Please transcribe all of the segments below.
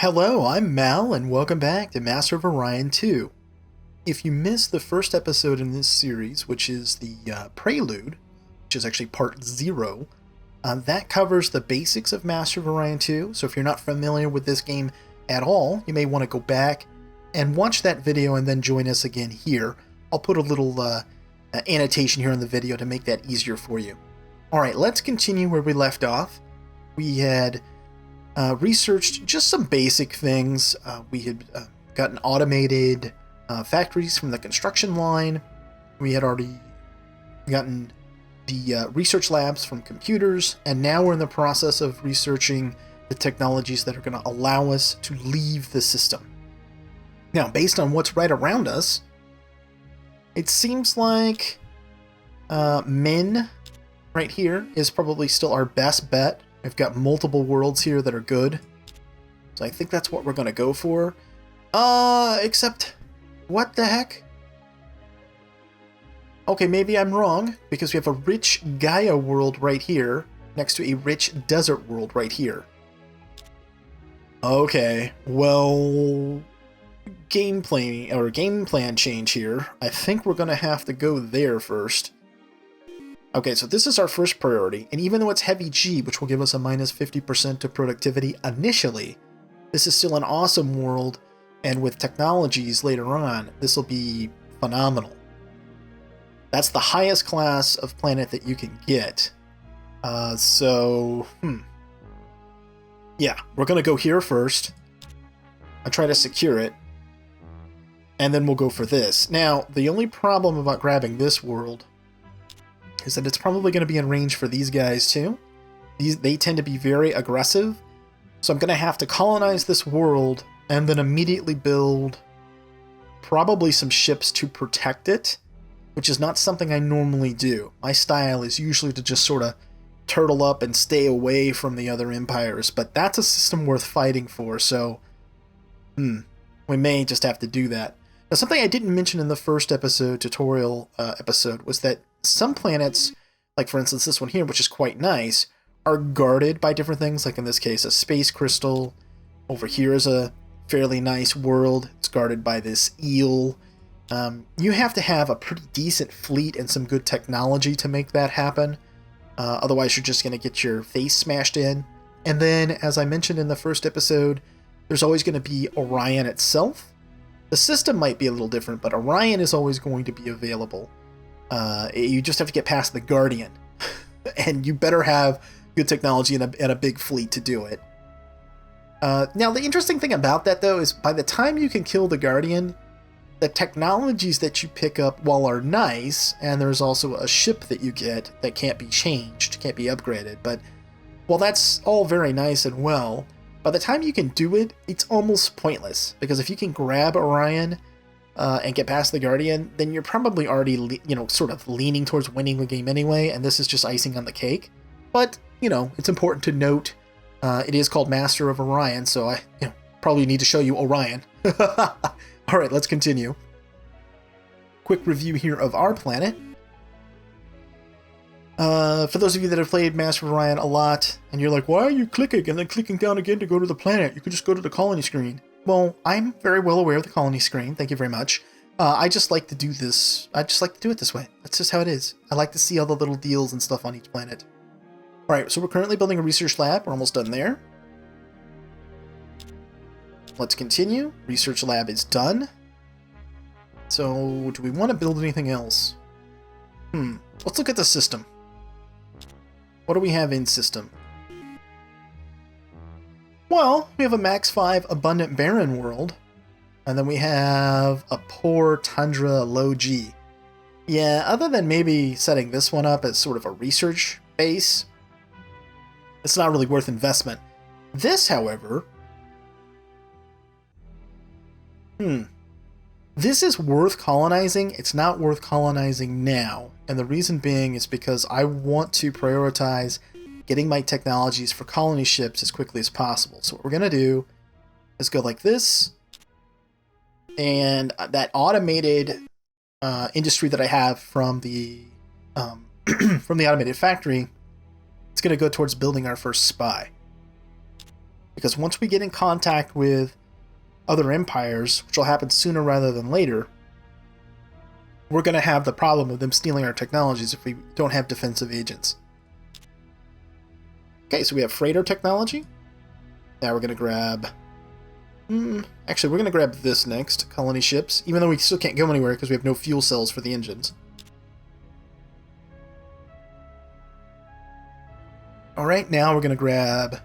Hello, I'm Mal, and welcome back to Master of Orion II. If you missed the first episode in this series, which is the Prelude, which is actually part 0, that covers the basics of Master of Orion II, so if you're not familiar with this game at all, you may want to go back and watch that video and then join us again here. I'll put a little annotation here in the video to make that easier for you. Alright, let's continue where we left off. We had researched just some basic things. We had gotten automated factories from the construction line. We had already gotten the research labs from computers, and now we're in the process of researching the technologies that are going to allow us to leave the system. Now, based on what's right around us, it seems like Min right here is probably still our best bet. We've got multiple worlds here that are good, so I think that's what we're going to go for. Except, what the heck? Okay, maybe I'm wrong, because we have a rich Gaia world right here, next to a rich desert world right here. Okay, well, game plan change here. I think we're going to have to go there first. Okay, so this is our first priority, and even though it's heavy G, which will give us a minus 50% to productivity initially, this is still an awesome world, and with technologies later on, this will be phenomenal. That's the highest class of planet that you can get. Yeah, we're going to go here first. I'll try to secure it, and then we'll go for this. Now, the only problem about grabbing this world is that it's probably going to be in range for these guys too. They tend to be very aggressive, so I'm going to have to colonize this world and then immediately build probably some ships to protect it, which is not something I normally do. My style is usually to just sort of turtle up and stay away from the other empires, but that's a system worth fighting for, so we may just have to do that. Now, something I didn't mention in the first tutorial episode, was that some planets, like for instance this one here, which is quite nice, are guarded by different things, like in this case a space crystal. Over here is a fairly nice world. It's guarded by this eel. You have to have a pretty decent fleet and some good technology to make that happen. Otherwise you're just going to get your face smashed in. And then, as I mentioned in the first episode, there's always going to be Orion itself. The system might be a little different, but Orion is always going to be available. You just have to get past the Guardian, and you better have good technology and a big fleet to do it. Now, the interesting thing about that, though, is by the time you can kill the Guardian, the technologies that you pick up, while are nice, and there's also a ship that you get that can't be changed, can't be upgraded, but while that's all very nice and well, by the time you can do it, it's almost pointless, because if you can grab Orion and get past the Guardian, then you're probably already, sort of leaning towards winning the game anyway, and this is just icing on the cake. But, it's important to note, it is called Master of Orion, so I probably need to show you Orion. Alright, let's continue. Quick review here of our planet. For those of you that have played Master of Orion a lot, and you're like, why are you clicking and then clicking down again to go to the planet? You could just go to the colony screen. Well, I'm very well aware of the colony screen, thank you very much. I just like to do this. I just like to do it this way. That's just how it is. I like to see all the little deals and stuff on each planet. Alright, so we're currently building a research lab. We're almost done there. Let's continue. Research lab is done. So, do we want to build anything else? Let's look at the system. What do we have in system? Well, we have a Max 5 Abundant Barren world, and then we have a Poor Tundra Low G. Yeah, other than maybe setting this one up as sort of a research base, it's not really worth investment. This, however, this is worth colonizing. It's not worth colonizing now, and the reason being is because I want to prioritize getting my technologies for colony ships as quickly as possible. So what we're going to do is go like this, and that automated industry that I have from the from the automated factory, it's going to go towards building our first spy. Because once we get in contact with other empires, which will happen sooner rather than later, we're going to have the problem of them stealing our technologies if we don't have defensive agents. Okay, so we have freighter technology. Now we're going to grab... actually, we're going to grab this next, colony ships, even though we still can't go anywhere because we have no fuel cells for the engines. Alright, now we're going to grab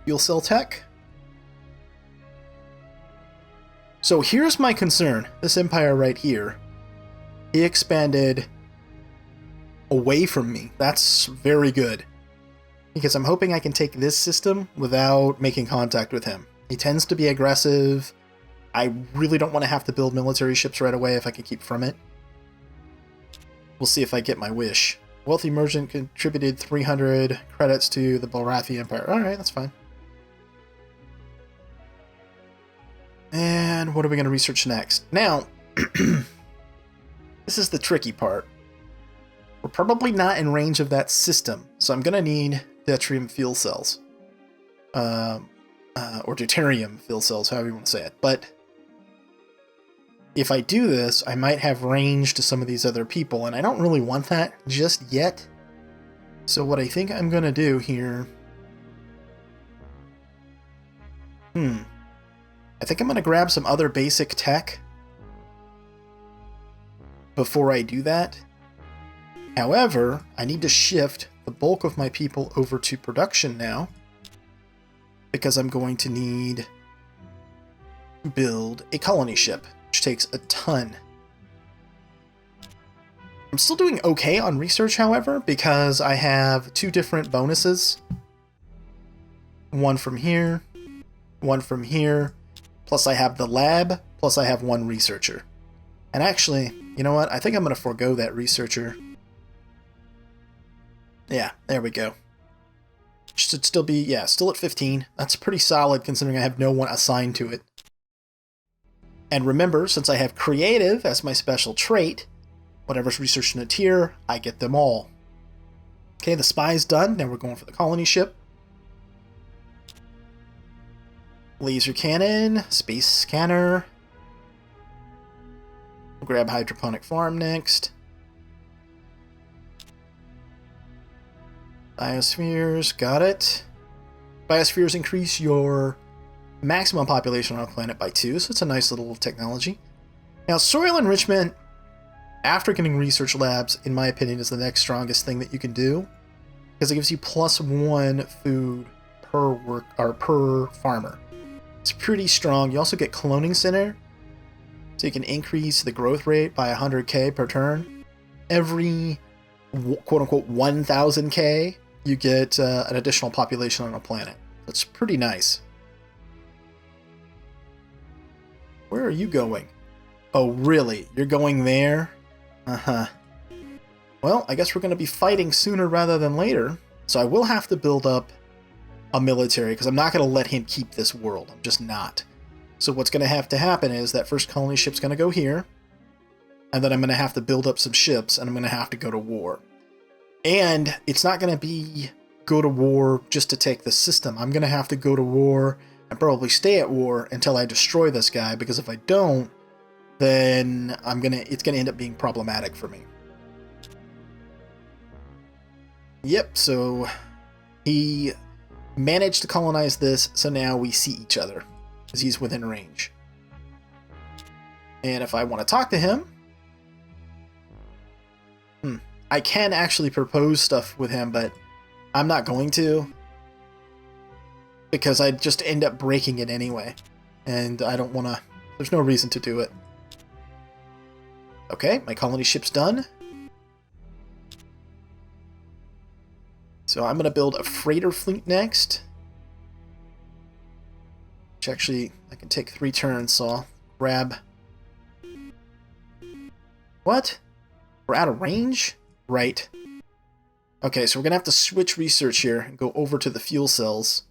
fuel cell tech. So here's my concern. This empire right here, he expanded away from me. That's very good. Because I'm hoping I can take this system without making contact with him. He tends to be aggressive. I really don't want to have to build military ships right away if I can keep from it. We'll see if I get my wish. Wealthy merchant contributed 300 credits to the Barathi Empire. Alright, that's fine. And what are we going to research next? Now, this is the tricky part. We're probably not in range of that system, so I'm going to need deuterium fuel cells. Or deuterium fuel cells, however you want to say it. But if I do this, I might have range to some of these other people, and I don't really want that just yet. So what I think I'm going to do here... I think I'm going to grab some other basic tech before I do that. However, I need to shift the bulk of my people over to production now, because I'm going to need to build a colony ship, which takes a ton. I'm still doing okay on research, however, because I have two different bonuses. One from here, one from here, plus I have the lab, plus I have one researcher. And actually, you know what? I think I'm going to forego that researcher. Yeah, there we go. Should still be, yeah, still at 15. That's pretty solid considering I have no one assigned to it. And remember, since I have creative as my special trait, whatever's researched in a tier, I get them all. Okay, the spy's done. Now we're going for the colony ship. Laser cannon, space scanner. We'll grab hydroponic farm next. Biospheres, got it. Biospheres increase your maximum population on a planet by 2, so it's a nice little technology. Now, soil enrichment, after getting research labs, in my opinion, is the next strongest thing that you can do, because it gives you +1 food per farmer. It's pretty strong. You also get cloning center, so you can increase the growth rate by 100k per turn. Every quote-unquote 1000k, you get an additional population on a planet. That's pretty nice. Where are you going? Oh, really? You're going there? Uh-huh. Well, I guess we're going to be fighting sooner rather than later, so I will have to build up a military, because I'm not going to let him keep this world. I'm just not. So what's going to have to happen is that first colony ship's going to go here, and then I'm going to have to build up some ships, and I'm going to have to go to war. And it's not going to be go to war just to take the system. I'm going to have to go to war and probably stay at war until I destroy this guy, because if I don't, then it's going to end up being problematic for me. Yep, so he managed to colonize this, so now we see each other, because he's within range. And if I want to talk to him, I can actually propose stuff with him, but I'm not going to, because I'd just end up breaking it anyway, and I don't want to, there's no reason to do it. Okay, my colony ship's done. So I'm going to build a freighter fleet next. Which actually, I can take 3 turns, so I'll grab... What? We're out of range? Right. Okay, so we're going to have to switch research here and go over to the fuel cells.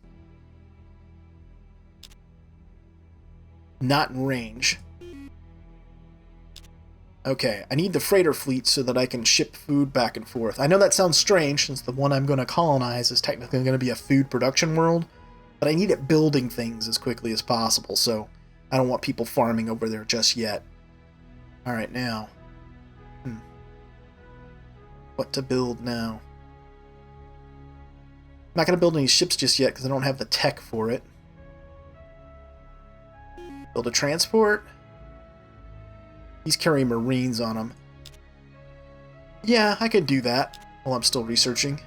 Not in range. Okay, I need the freighter fleet so that I can ship food back and forth. I know that sounds strange, since the one I'm going to colonize is technically going to be a food production world, But I need it building things as quickly as possible, so I don't want people farming over there just yet. Alright, now. What to build now? I'm not going to build any ships just yet because I don't have the tech for it. Build a transport. He's carrying Marines on him. Yeah, I could do that while I'm still researching.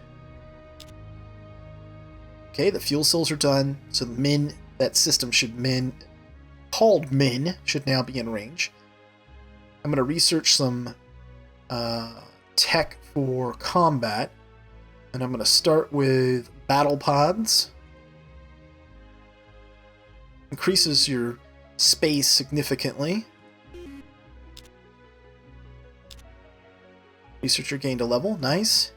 Okay, the fuel cells are done. So the Min, that system called Min, should now be in range. I'm going to research some tech for combat. And I'm going to start with battle pods. Increases your space significantly. Researcher gained a level. Nice.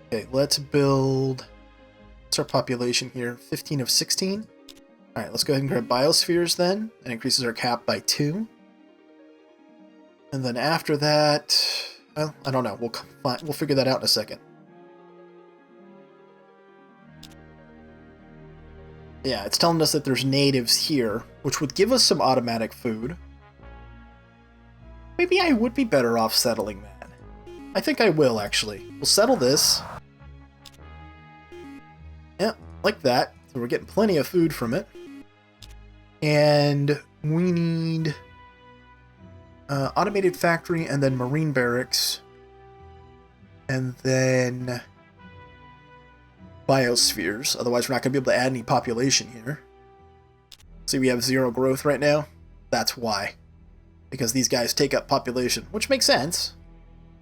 Okay, let's build... What's our population here? 15 of 16. Alright, let's go ahead and grab biospheres then. That increases our cap by 2. And then after that... Well, I don't know. We'll figure that out in a second. Yeah, it's telling us that there's natives here, which would give us some automatic food. Maybe I would be better off settling that. I think I will, actually. We'll settle this. Yeah, like that. So we're getting plenty of food from it. And we need... automated factory, and then marine barracks, and then biospheres. Otherwise, we're not going to be able to add any population here. See, we have 0 growth right now. That's why. Because these guys take up population, which makes sense.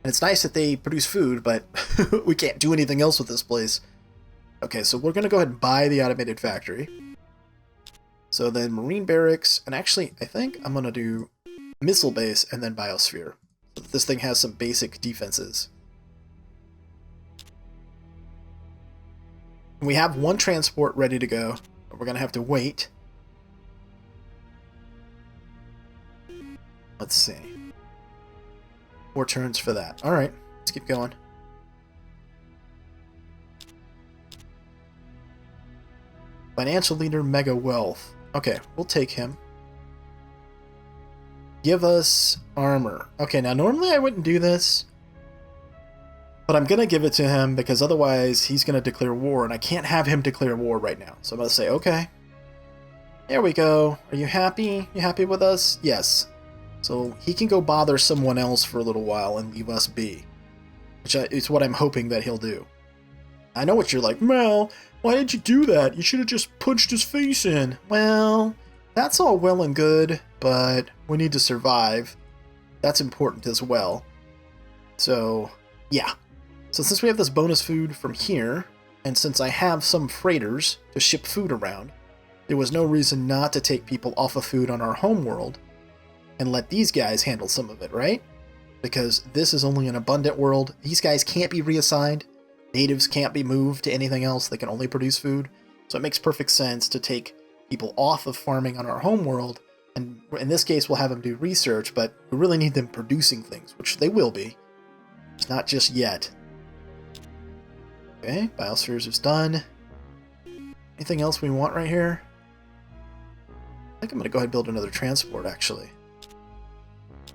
And it's nice that they produce food, but we can't do anything else with this place. Okay, so we're going to go ahead and buy the automated factory. So then marine barracks, and actually, I think I'm going to do missile base and then biosphere. So that this thing has some basic defenses. And we have 1 transport ready to go, but we're going to have to wait. Let's see. 4 turns for that. Alright, let's keep going. Financial leader, mega wealth. Okay, we'll take him. Give us armor. Okay, now normally I wouldn't do this, but I'm going to give it to him because otherwise he's going to declare war, and I can't have him declare war right now. So I'm going to say, okay. There we go. Are you happy? You happy with us? Yes. So he can go bother someone else for a little while and leave us be, which is what I'm hoping that he'll do. I know what you're like, Mel, why did you do that? You should have just punched his face in. Well, that's all well and good, but we need to survive. That's important as well. So, yeah. So since we have this bonus food from here, and since I have some freighters to ship food around, there was no reason not to take people off of food on our home world and let these guys handle some of it, right? Because this is only an abundant world. These guys can't be reassigned. Natives can't be moved to anything else. They can only produce food. So it makes perfect sense to take people off of farming on our home world, and in this case we'll have them do research, but we really need them producing things, which they will be. It's not just yet. Okay, biospheres is done. Anything else we want right here? I think I'm going to go ahead and build another transport, actually.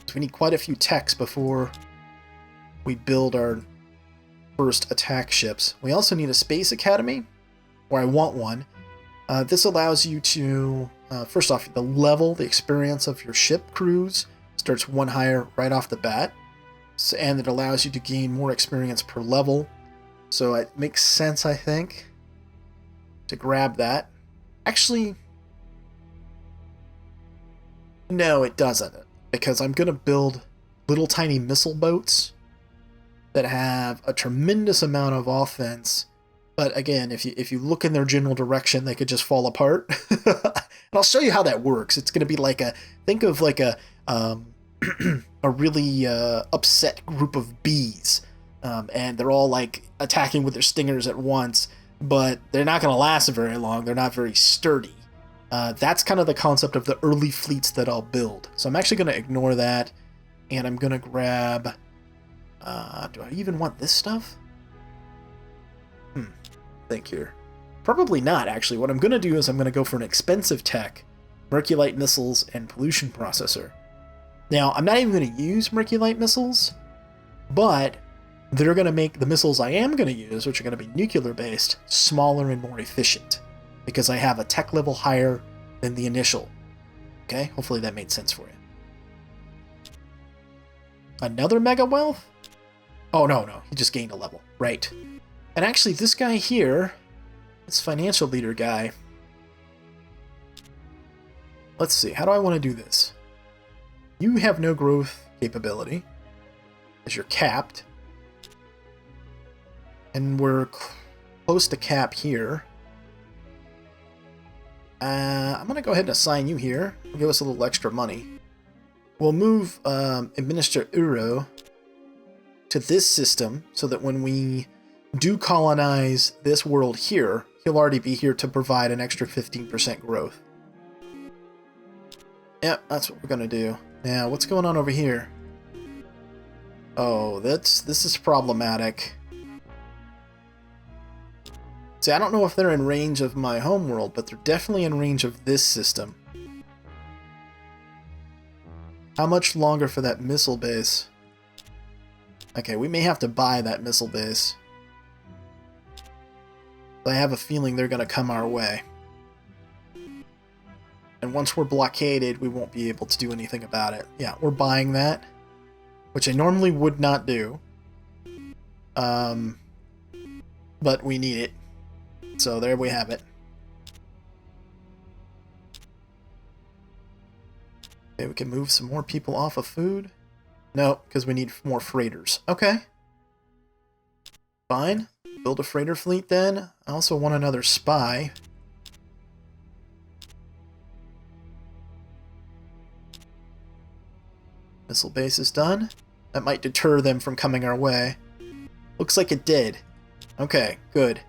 So we need quite a few techs before we build our first attack ships. We also need a space academy, or I want one. This allows you to, first off, the experience of your ship crews starts 1 higher right off the bat, and it allows you to gain more experience per level. So it makes sense, I think, to grab that. Actually, no, it doesn't, because I'm going to build little tiny missile boats that have a tremendous amount of offense. But again, if you look in their general direction, they could just fall apart. And I'll show you how that works. It's going to be like think of like a really upset group of bees, and they're all like attacking with their stingers at once, but they're not going to last very long. They're not very sturdy. That's kind of the concept of the early fleets that I'll build. So I'm actually going to ignore that, and I'm going to grab... do I even want this stuff? think here. Probably not, actually. What I'm going to do is I'm going to go for an expensive tech, Merculite missiles, and pollution processor. Now, I'm not even going to use Merculite missiles, but they're going to make the missiles I am going to use, which are going to be nuclear-based, smaller and more efficient, because I have a tech level higher than the initial. Okay? Hopefully that made sense for you. Another Mega Wealth? Oh, no. He just gained a level. Right. And actually, this guy here, this financial leader guy, let's see. How do I want to do this? You have no growth capability, as you're capped. And we're close to cap here. I'm going to go ahead and assign you here. Give us a little extra money. We'll move Administer Uro to this system so that when we do colonize this world here, he'll already be here to provide an extra 15% growth. Yep, that's what we're going to do. Now, what's going on over here? Oh, this is problematic. See, I don't know if they're in range of my home world, but they're definitely in range of this system. How much longer for that missile base? Okay, we may have to buy that missile base. I have a feeling they're going to come our way. And once we're blockaded, we won't be able to do anything about it. Yeah, we're buying that, which I normally would not do. But we need it. So there we have it. Okay, we can move some more people off of food. No, because we need more freighters. Okay. Fine. Build a freighter fleet then. I also want another spy. Missile base is done. That might deter them from coming our way. Looks like it did. Okay, good.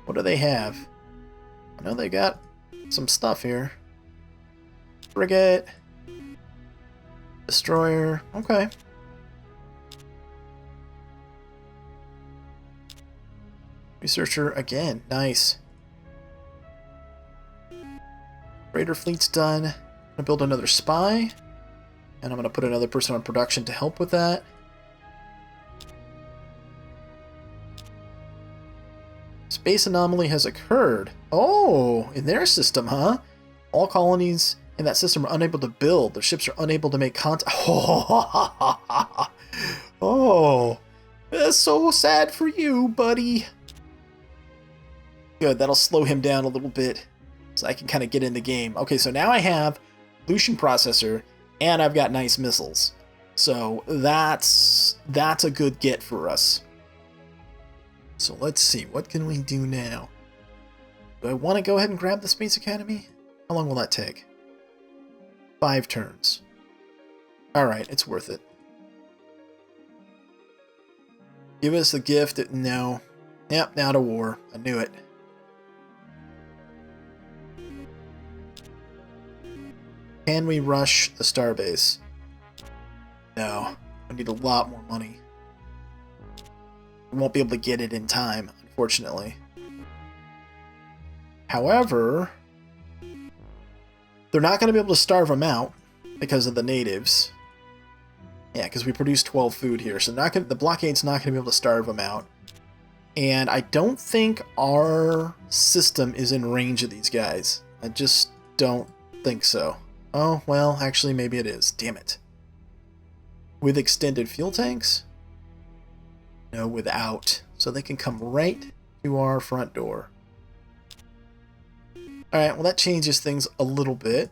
What do they have? I know they got some stuff here. Frigate. Destroyer. Okay. Researcher again. Nice. Raider fleet's done. I'm gonna build another spy. And I'm gonna put another person on production to help with that. Space anomaly has occurred. Oh, in their system, huh? All colonies in that system are unable to build. Their ships are unable to make contact. Oh, that's so sad for you, buddy. Good, that'll slow him down a little bit so I can kind of get in the game. Okay, so now I have pollution processor and I've got nice missiles. So that's a good get for us. So let's see, what can we do now? Do I want to go ahead and grab the Space Academy? How long will that take? 5 turns. Alright, it's worth it. Give us the gift. No. Yep, now to war. I knew it. Can we rush the starbase? No. I need a lot more money. We won't be able to get it in time, unfortunately. However, they're not going to be able to starve them out because of the natives. Yeah, because we produce 12 food here, so the blockade's not going to be able to starve them out. And I don't think our system is in range of these guys. I just don't think so. Oh, well, actually, maybe it is. Damn it. With extended fuel tanks? No, without. So they can come right to our front door. Alright, well that changes things a little bit.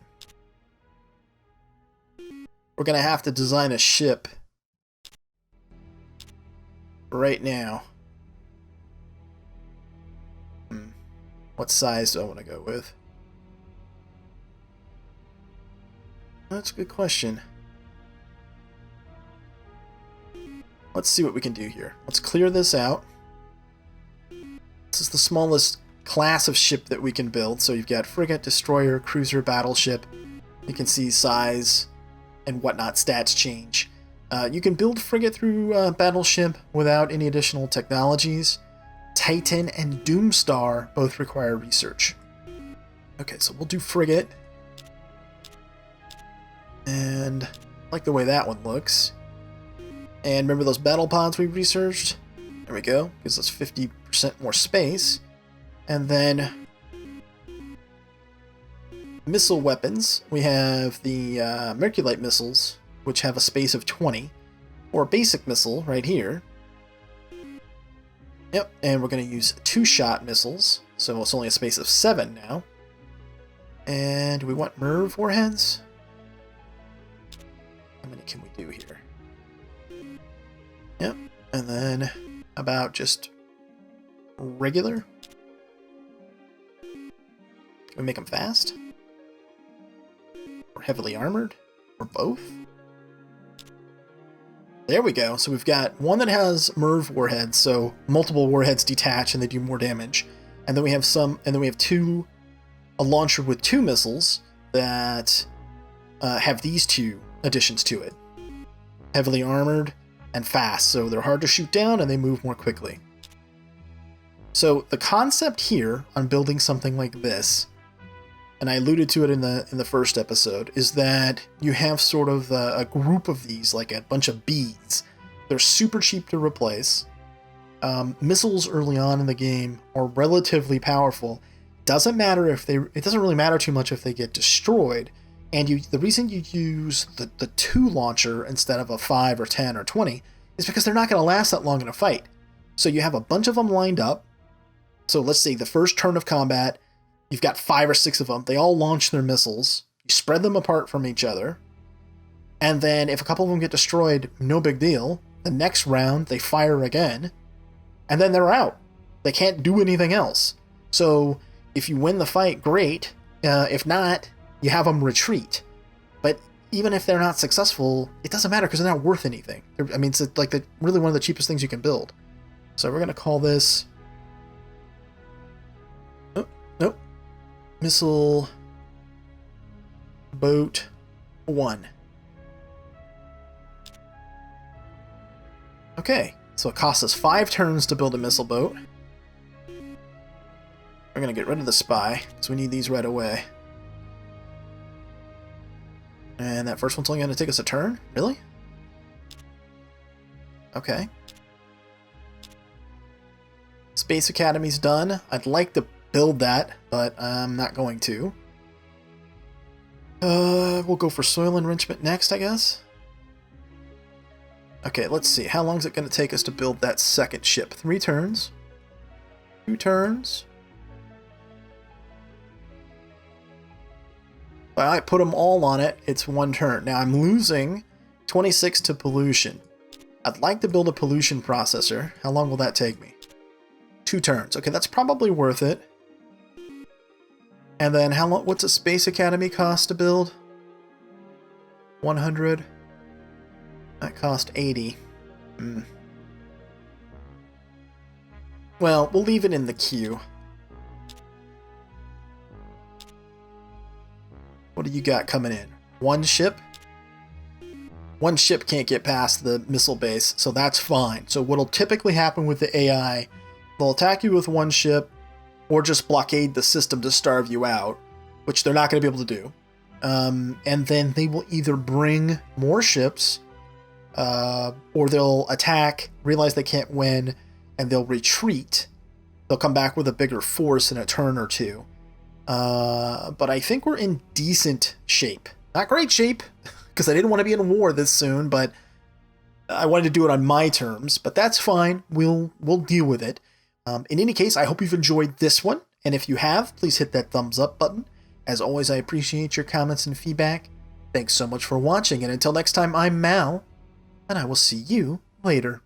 We're going to have to design a ship right now. What size do I want to go with? That's a good question. Let's see what we can do here. Let's clear this out. This is the smallest class of ship that we can build. So you've got frigate, destroyer, cruiser, battleship. You can see size and whatnot stats change. You can build frigate through battleship without any additional technologies. Titan and Doomstar both require research. Okay, so we'll do Frigate. And I like the way that one looks. And remember those battle pods we researched? There we go. Gives us 50% more space. And then missile weapons. We have the Merculite missiles, which have a space of 20. Or basic missile right here. Yep, and we're going to use 2-shot missiles. So it's only a space of 7 now. And do we want MIRV warheads? How many can we do here? Yep, and then about just regular? Can we make them fast? Or heavily armored? Or both? There we go. So we've got one that has MIRV warheads, so multiple warheads detach and they do more damage. And then we have a launcher with 2 missiles that have these 2 additions to it. Heavily armored and fast, so they're hard to shoot down and they move more quickly. So the concept here on building something like this, and I alluded to it in the first episode, is that you have sort of a group of these, like a bunch of bees. They're super cheap to replace. Missiles early on in the game are relatively powerful. It doesn't really matter too much if they get destroyed. And the reason you use the 2 launcher instead of a 5 or 10 or 20 is because they're not going to last that long in a fight. So you have a bunch of them lined up. So let's say the first turn of combat, you've got 5 or 6 of them. They all launch their missiles. You spread them apart from each other. And then if a couple of them get destroyed, no big deal. The next round, they fire again. And then they're out. They can't do anything else. So if you win the fight, great. If not, you have them retreat. But even if they're not successful, it doesn't matter because they're not worth anything. It's like really one of the cheapest things you can build. So we're going to call this... Nope. Missile Boat 1. Okay, so it costs us 5 turns to build a missile boat. We're going to get rid of the spy, because we need these right away. And that first one's only going to take us a turn? Really? Okay. Space Academy's done. I'd like to build that, but I'm not going to. We'll go for soil enrichment next, I guess. Okay, let's see. How long is it going to take us to build that second ship? 3 turns. 2 turns. If I put them all on it, it's 1 turn. Now I'm losing 26 to pollution. I'd like to build a pollution processor. How long will that take me? 2 turns. Okay, that's probably worth it. And then how long? What's a Space Academy cost to build? 100. That cost 80. Well, we'll leave it in the queue. What do you got coming in? 1 ship? 1 ship can't get past the missile base, so that's fine. So what'll typically happen with the AI, they'll attack you with 1 ship, or just blockade the system to starve you out, which they're not going to be able to do. And then they will either bring more ships, or they'll attack, realize they can't win, and they'll retreat. They'll come back with a bigger force in a turn or 2. But I think we're in decent shape. Not great shape, because I didn't want to be in war this soon, but I wanted to do it on my terms. But that's fine. We'll deal with it. In any case, I hope you've enjoyed this one. And if you have, please hit that thumbs up button. As always, I appreciate your comments and feedback. Thanks so much for watching, and until next time, I'm Mal, and I will see you later.